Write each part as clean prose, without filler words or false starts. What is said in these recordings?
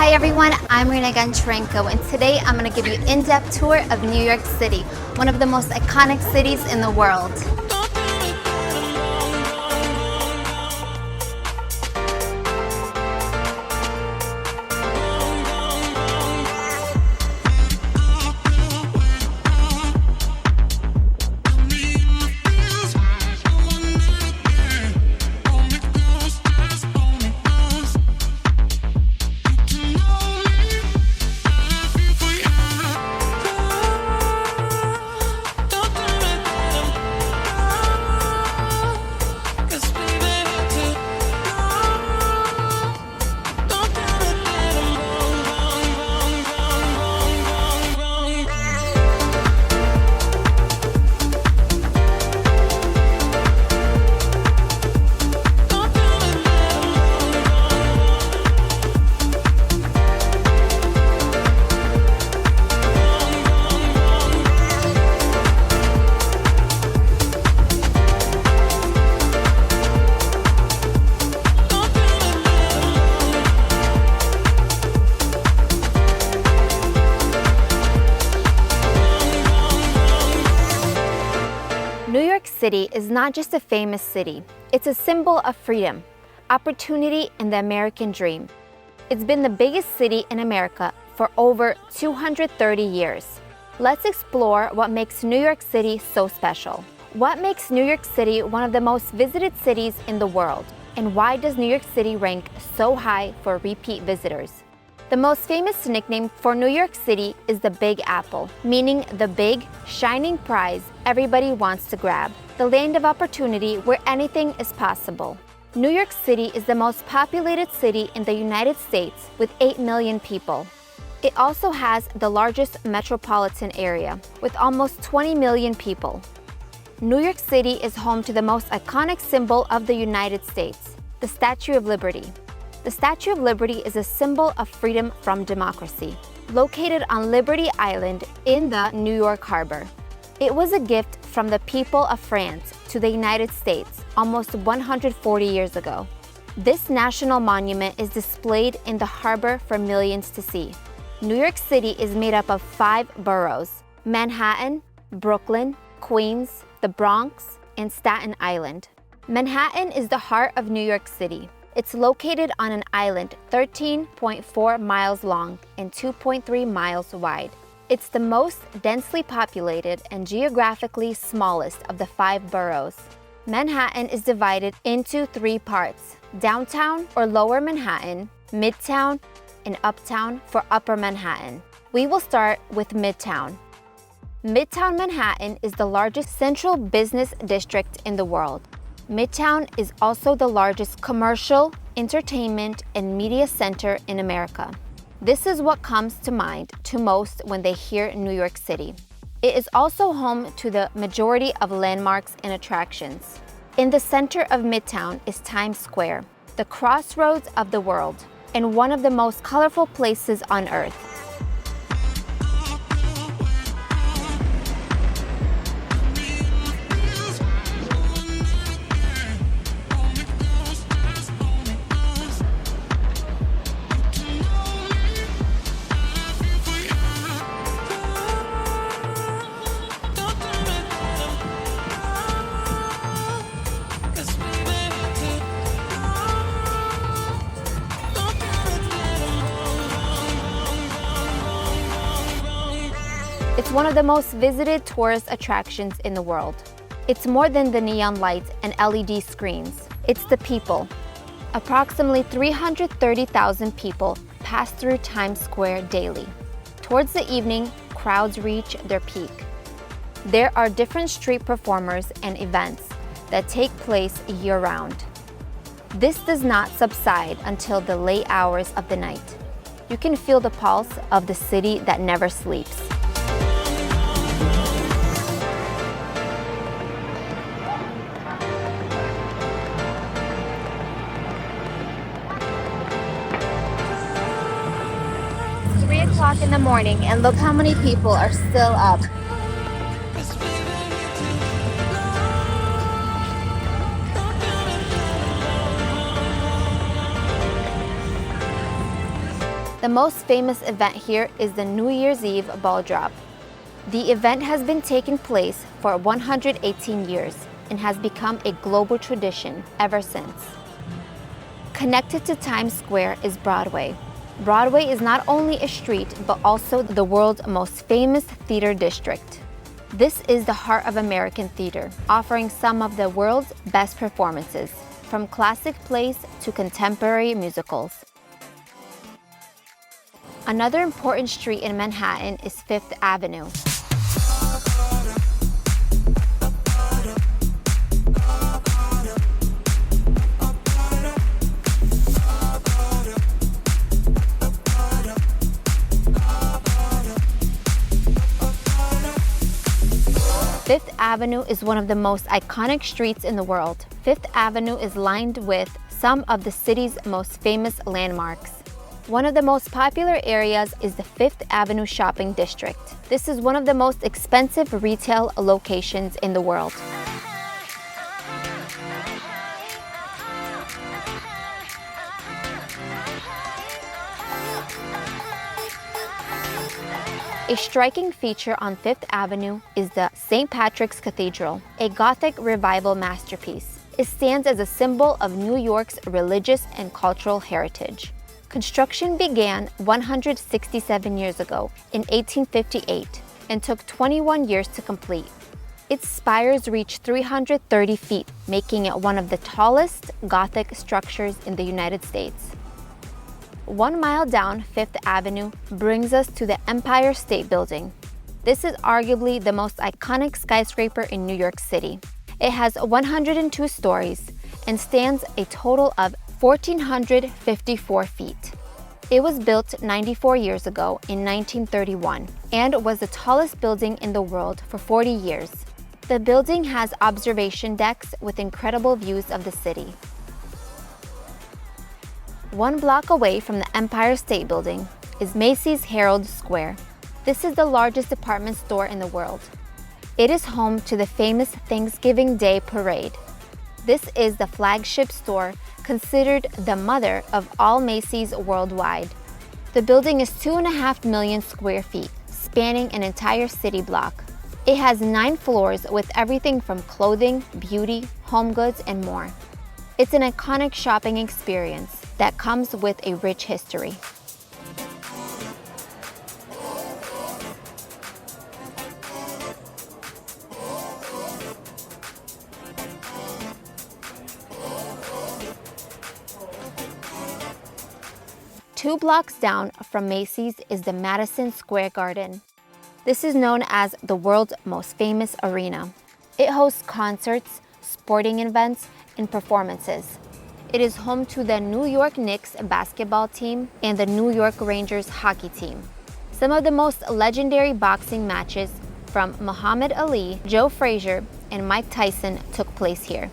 Hi everyone, I'm Rena Goncharenko, and today I'm going to give you an in-depth tour of New York City, one of the most iconic cities in the world. New York City is not just a famous city, it's a symbol of freedom, opportunity, and the American dream. It's been the biggest city in America for over 230 years. Let's explore what makes New York City so special. What makes New York City one of the most visited cities in the world? And why does New York City rank so high for repeat visitors? The most famous nickname for New York City is the Big Apple, meaning the big, shining prize everybody wants to grab, the land of opportunity where anything is possible. New York City is the most populated city in the United States with 8 million people. It also has the largest metropolitan area with almost 20 million people. New York City is home to the most iconic symbol of the United States, the Statue of Liberty. The Statue of Liberty is a symbol of freedom from democracy, located on Liberty Island in the New York Harbor. It was a gift from the people of France to the United States almost 140 years ago. This national monument is displayed in the harbor for millions to see. New York City is made up of 5 boroughs: Manhattan, Brooklyn, Queens, the Bronx, and Staten Island. Manhattan is the heart of New York City. It's located on an island 13.4 miles long and 2.3 miles wide. It's the most densely populated and geographically smallest of the 5 boroughs. Manhattan is divided into 3 parts: downtown or lower Manhattan, midtown, and uptown for upper Manhattan. We will start with Midtown. Midtown Manhattan is the largest central business district in the world. Midtown is also the largest commercial, entertainment, and media center in America. This is what comes to mind to most when they hear New York City. It is also home to the majority of landmarks and attractions. In the center of Midtown is Times Square, the crossroads of the world, and one of the most colorful places on earth. It's one of the most visited tourist attractions in the world. It's more than the neon lights and LED screens. It's the people. Approximately 330,000 people pass through Times Square daily. Towards the evening, crowds reach their peak. There are different street performers and events that take place year-round. This does not subside until the late hours of the night. You can feel the pulse of the city that never sleeps. It's 3 o'clock in the morning, and look how many people are still up. The most famous event here is the New Year's Eve ball drop. The event has been taking place for 118 years and has become a global tradition ever since. Connected to Times Square is Broadway. Broadway is not only a street, but also the world's most famous theater district. This is the heart of American theater, offering some of the world's best performances, from classic plays to contemporary musicals. Another important street in Manhattan is Fifth Avenue. Fifth Avenue is one of the most iconic streets in the world. Fifth Avenue is lined with some of the city's most famous landmarks. One of the most popular areas is the Fifth Avenue shopping district. This is one of the most expensive retail locations in the world. A striking feature on Fifth Avenue is the St. Patrick's Cathedral, a Gothic revival masterpiece. It stands as a symbol of New York's religious and cultural heritage. Construction began 167 years ago in 1858 and took 21 years to complete. Its spires reach 330 feet, making it one of the tallest Gothic structures in the United States. 1 mile down Fifth Avenue brings us to the Empire State Building. This is arguably the most iconic skyscraper in New York City. It has 102 stories and stands a total of 1,454 feet. It was built 94 years ago in 1931 and was the tallest building in the world for 40 years. The building has observation decks with incredible views of the city. 1 block away from the Empire State Building is Macy's Herald Square. This is the largest department store in the world. It is home to the famous Thanksgiving Day Parade. This is the flagship store considered the mother of all Macy's worldwide. The building is 2.5 million square feet, spanning an entire city block. It has 9 floors with everything from clothing, beauty, home goods, and more. It's an iconic shopping experience that comes with a rich history. Two blocks down from Macy's is the Madison Square Garden. This is known as the world's most famous arena. It hosts concerts, sporting events, and performances. It is home to the New York Knicks basketball team and the New York Rangers hockey team. Some of the most legendary boxing matches from Muhammad Ali, Joe Frazier, and Mike Tyson took place here.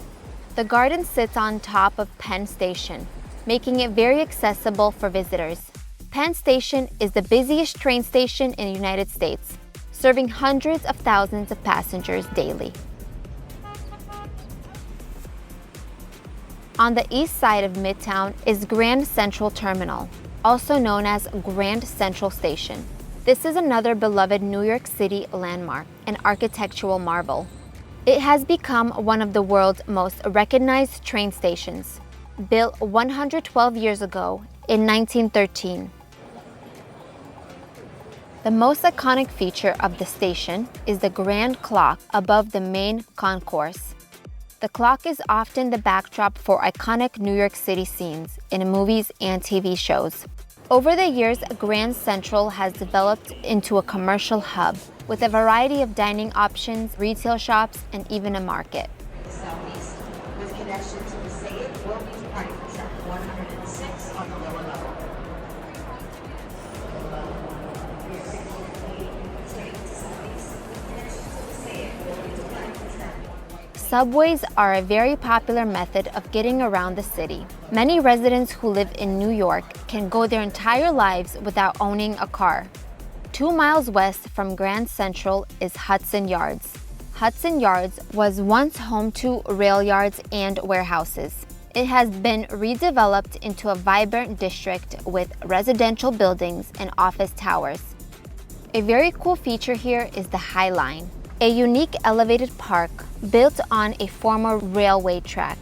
The garden sits on top of Penn Station, making it very accessible for visitors. Penn Station is the busiest train station in the United States, serving hundreds of thousands of passengers daily. On the east side of Midtown is Grand Central Terminal, also known as Grand Central Station. This is another beloved New York City landmark, an architectural marvel. It has become one of the world's most recognized train stations, built 112 years ago in 1913. The most iconic feature of the station is the grand clock above the main concourse. The clock is often the backdrop for iconic New York City scenes in movies and TV shows. Over the years, Grand Central has developed into a commercial hub with a variety of dining options, retail shops, and even a market. Southeast, with connection to the Passaic, Wilkes Pike, track 106 on the lower level. Subways are a very popular method of getting around the city. Many residents who live in New York can go their entire lives without owning a car. 2 miles west from Grand Central is Hudson Yards. Hudson Yards was once home to rail yards and warehouses. It has been redeveloped into a vibrant district with residential buildings and office towers. A very cool feature here is the High Line, a unique elevated park built on a former railway track.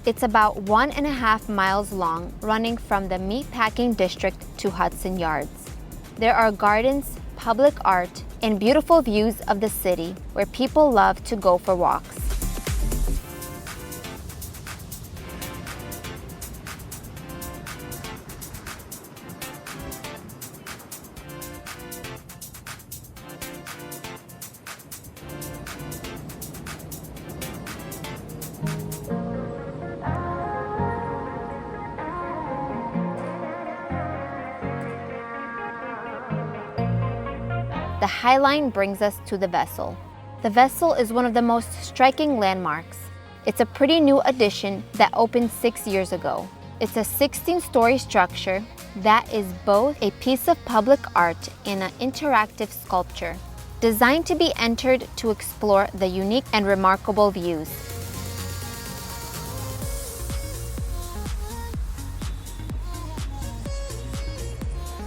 It's about 1.5 miles long, running from the Meatpacking District to Hudson Yards. There are gardens, public art, and beautiful views of the city where people love to go for walks. The High Line brings us to the Vessel. The Vessel is one of the most striking landmarks. It's a pretty new addition that opened 6 years ago. It's a 16-story structure that is both a piece of public art and an interactive sculpture, designed to be entered to explore the unique and remarkable views.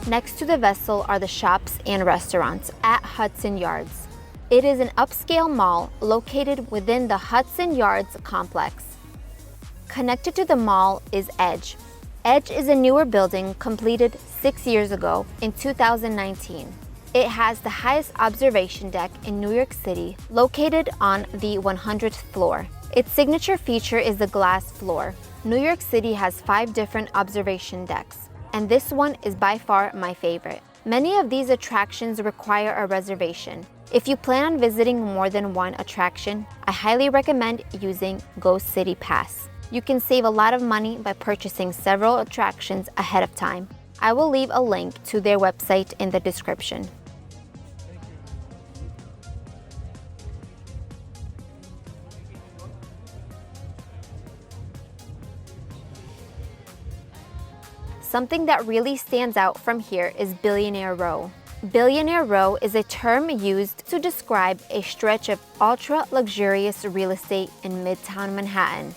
Next to the Vessel are the shops and restaurants at Hudson Yards. It is an upscale mall located within the Hudson Yards complex. Connected to the mall is Edge. Edge is a newer building completed 6 years ago in 2019. It has the highest observation deck in New York City, located on the 100th floor. Its signature feature is the glass floor. New York City has 5 different observation decks, and this one is by far my favorite. Many of these attractions require a reservation. If you plan on visiting more than one attraction, I highly recommend using Go City Pass. You can save a lot of money by purchasing several attractions ahead of time. I will leave a link to their website in the description. Something that really stands out from here is Billionaire Row. Billionaire Row is a term used to describe a stretch of ultra-luxurious real estate in Midtown Manhattan.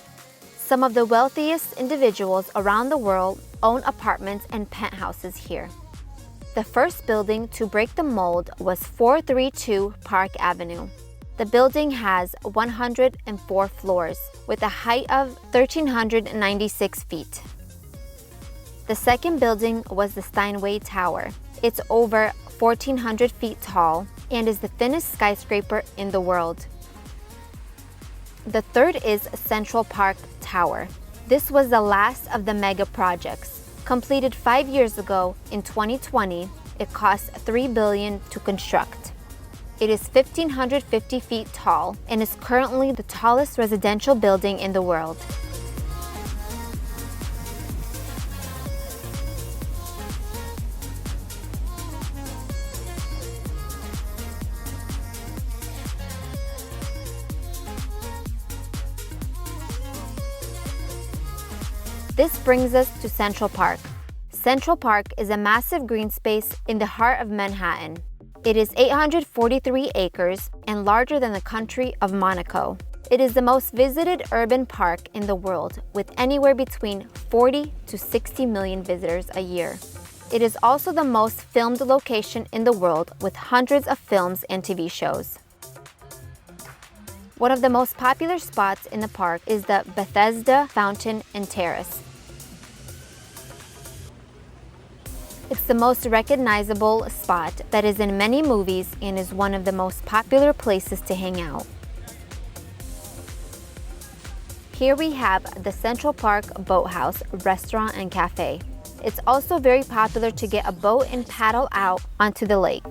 Some of the wealthiest individuals around the world own apartments and penthouses here. The first building to break the mold was 432 Park Avenue. The building has 104 floors with a height of 1,396 feet. The second building was the Steinway Tower. It's over 1,400 feet tall and is the thinnest skyscraper in the world. The third is Central Park Tower. This was the last of the mega projects. Completed 5 years ago in 2020, it cost $3 billion to construct. It is 1,550 feet tall and is currently the tallest residential building in the world. This brings us to Central Park. Central Park is a massive green space in the heart of Manhattan. It is 843 acres and larger than the country of Monaco. It is the most visited urban park in the world, with anywhere between 40 to 60 million visitors a year. It is also the most filmed location in the world, with hundreds of films and TV shows. One of the most popular spots in the park is the Bethesda Fountain and Terrace. It's the most recognizable spot that is in many movies and is one of the most popular places to hang out. Here we have the Central Park Boathouse Restaurant and Cafe. It's also very popular to get a boat and paddle out onto the lake.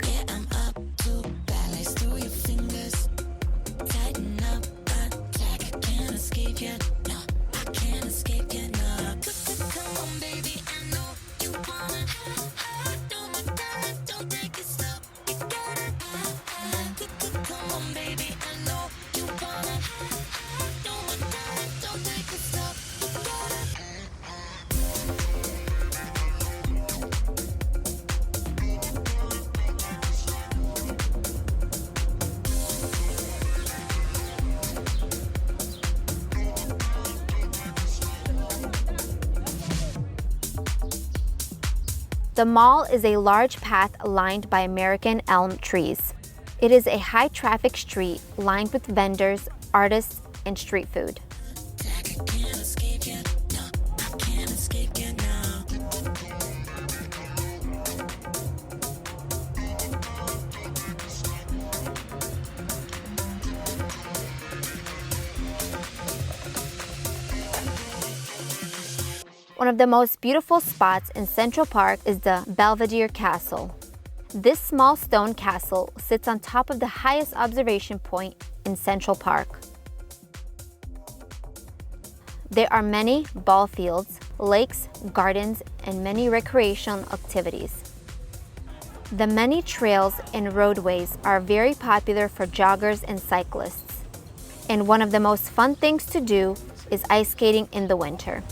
The mall is a large path lined by American elm trees. It is a high-traffic street lined with vendors, artists, and street food. One of the most beautiful spots in Central Park is the Belvedere Castle. This small stone castle sits on top of the highest observation point in Central Park. There are many ball fields, lakes, gardens, and many recreational activities. The many trails and roadways are very popular for joggers and cyclists. And one of the most fun things to do is ice skating in the winter.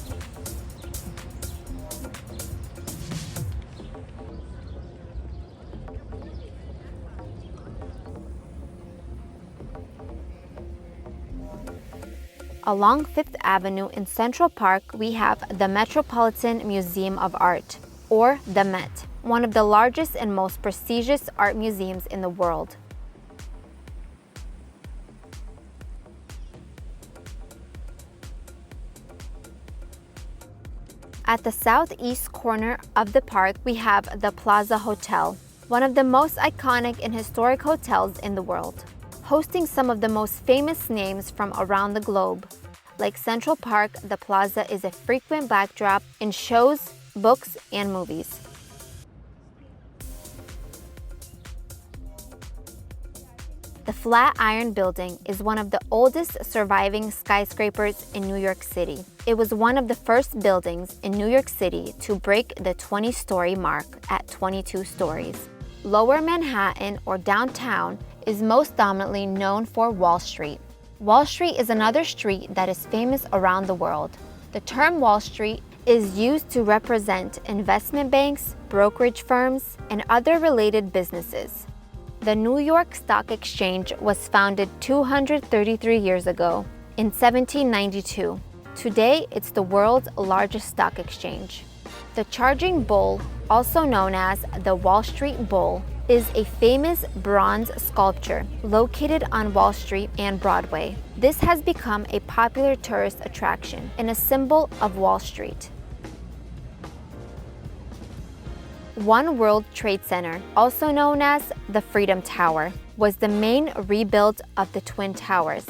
Along Fifth Avenue in Central Park, we have the Metropolitan Museum of Art, or the Met, one of the largest and most prestigious art museums in the world. At the southeast corner of the park, we have the Plaza Hotel, one of the most iconic and historic hotels in the world, hosting some of the most famous names from around the globe. Like Central Park, the Plaza is a frequent backdrop in shows, books, and movies. The Flatiron Building is one of the oldest surviving skyscrapers in New York City. It was one of the first buildings in New York City to break the 20-story mark at 22 stories. Lower Manhattan, or downtown, is most dominantly known for Wall Street. Wall Street is another street that is famous around the world. The term Wall Street is used to represent investment banks, brokerage firms, and other related businesses. The New York Stock Exchange was founded 233 years ago, in 1792. Today, it's the world's largest stock exchange. The Charging Bull, also known as the Wall Street Bull, is a famous bronze sculpture located on Wall Street and Broadway. This has become a popular tourist attraction and a symbol of Wall Street. One World Trade Center, also known as the Freedom Tower, was the main rebuild of the Twin Towers.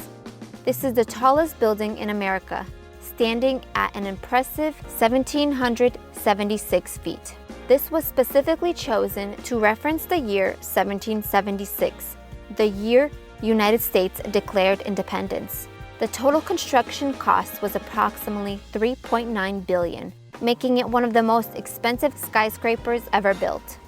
This is the tallest building in America, standing at an impressive 1,776 feet. This was specifically chosen to reference the year 1776, the year United States declared independence. The total construction cost was approximately $3.9 billion, making it one of the most expensive skyscrapers ever built.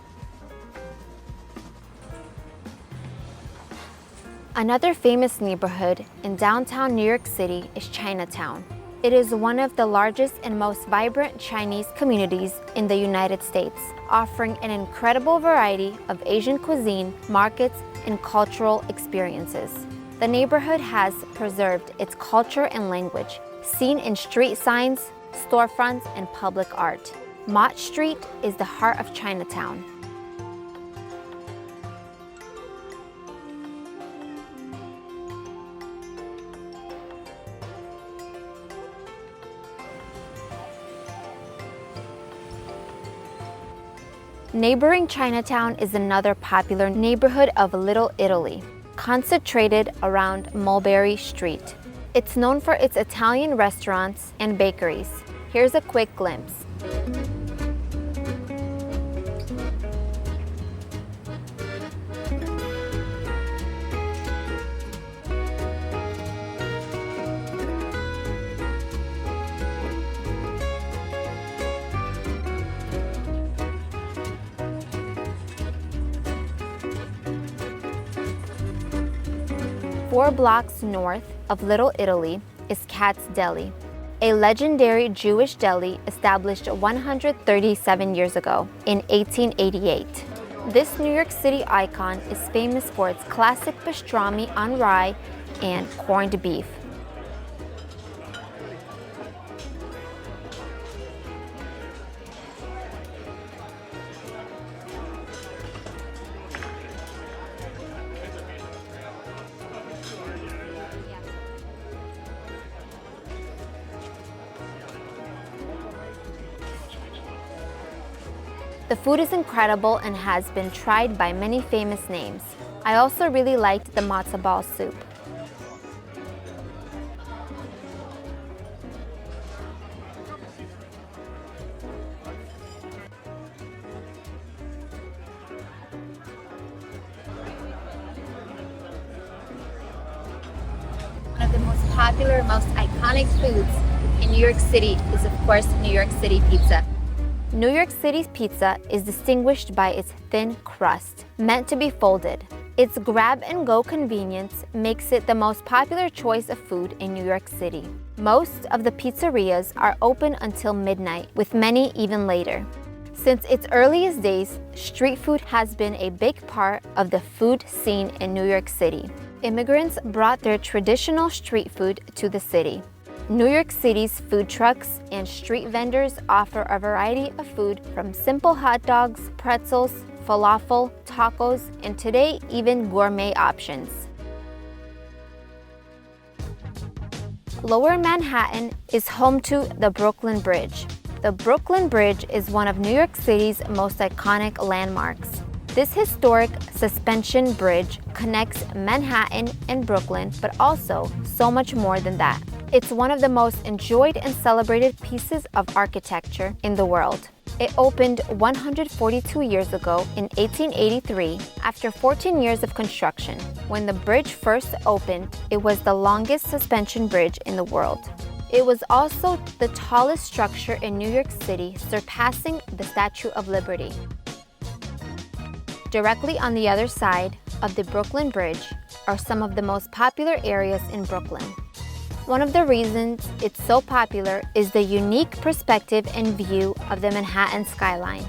Another famous neighborhood in downtown New York City is Chinatown. It is one of the largest and most vibrant Chinese communities in the United States, offering an incredible variety of Asian cuisine, markets, and cultural experiences. The neighborhood has preserved its culture and language, seen in street signs, storefronts, and public art. Mott Street is the heart of Chinatown. Neighboring Chinatown is another popular neighborhood of Little Italy, concentrated around Mulberry Street. It's known for its Italian restaurants and bakeries. Here's a quick glimpse. Four blocks north of Little Italy is Katz Deli, a legendary Jewish deli established 137 years ago in 1888. This New York City icon is famous for its classic pastrami on rye and corned beef. The food is incredible and has been tried by many famous names. I also really liked the matzo ball soup. One of the most popular, most iconic foods in New York City is, of course, New York City pizza. New York City's pizza is distinguished by its thin crust, meant to be folded. Its grab-and-go convenience makes it the most popular choice of food in New York City. Most of the pizzerias are open until midnight, with many even later. Since its earliest days, street food has been a big part of the food scene in New York City. Immigrants brought their traditional street food to the city. New York City's food trucks and street vendors offer a variety of food from simple hot dogs, pretzels, falafel, tacos, and today even gourmet options. Lower Manhattan is home to the Brooklyn Bridge. The Brooklyn Bridge is one of New York City's most iconic landmarks. This historic suspension bridge connects Manhattan and Brooklyn, but also so much more than that. It's one of the most enjoyed and celebrated pieces of architecture in the world. It opened 142 years ago in 1883 after 14 years of construction. When the bridge first opened, it was the longest suspension bridge in the world. It was also the tallest structure in New York City, surpassing the Statue of Liberty. Directly on the other side of the Brooklyn Bridge are some of the most popular areas in Brooklyn. One of the reasons it's so popular is the unique perspective and view of the Manhattan skyline.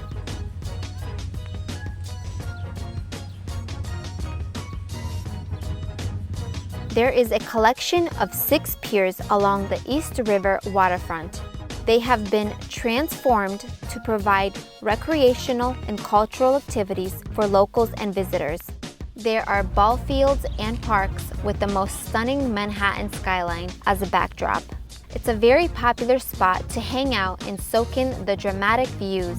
There is a collection of 6 piers along the East River waterfront. They have been transformed to provide recreational and cultural activities for locals and visitors. There are ball fields and parks with the most stunning Manhattan skyline as a backdrop. It's a very popular spot to hang out and soak in the dramatic views.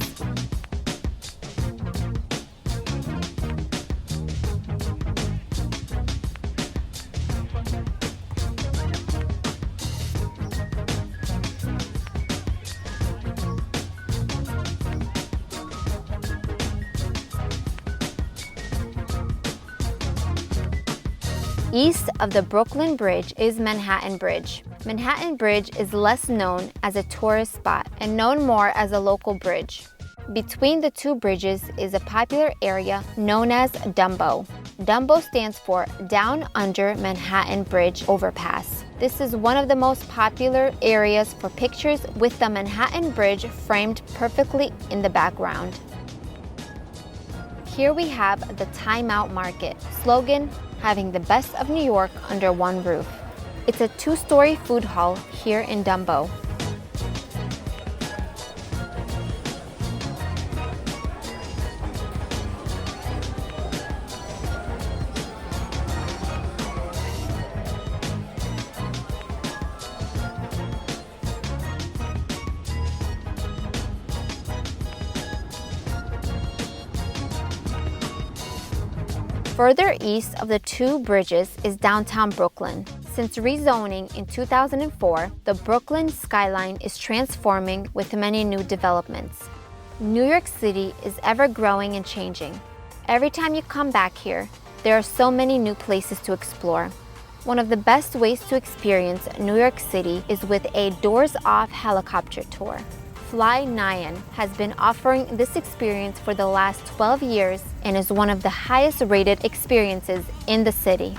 East of the Brooklyn Bridge is Manhattan Bridge. Manhattan Bridge is less known as a tourist spot and known more as a local bridge. Between the two bridges is a popular area known as DUMBO. DUMBO stands for Down Under Manhattan Bridge Overpass. This is one of the most popular areas for pictures with the Manhattan Bridge framed perfectly in the background. Here we have the Time Out Market. Slogan, having the best of New York under one roof. It's a 2-story food hall here in DUMBO. Further east of the two bridges is downtown Brooklyn. Since rezoning in 2004, the Brooklyn skyline is transforming with many new developments. New York City is ever growing and changing. Every time you come back here, there are so many new places to explore. One of the best ways to experience New York City is with a doors-off helicopter tour. Fly Nyan has been offering this experience for the last 12 years and is one of the highest rated experiences in the city.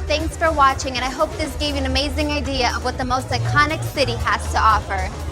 Thanks for watching, and I hope this gave you an amazing idea of what the most iconic city has to offer.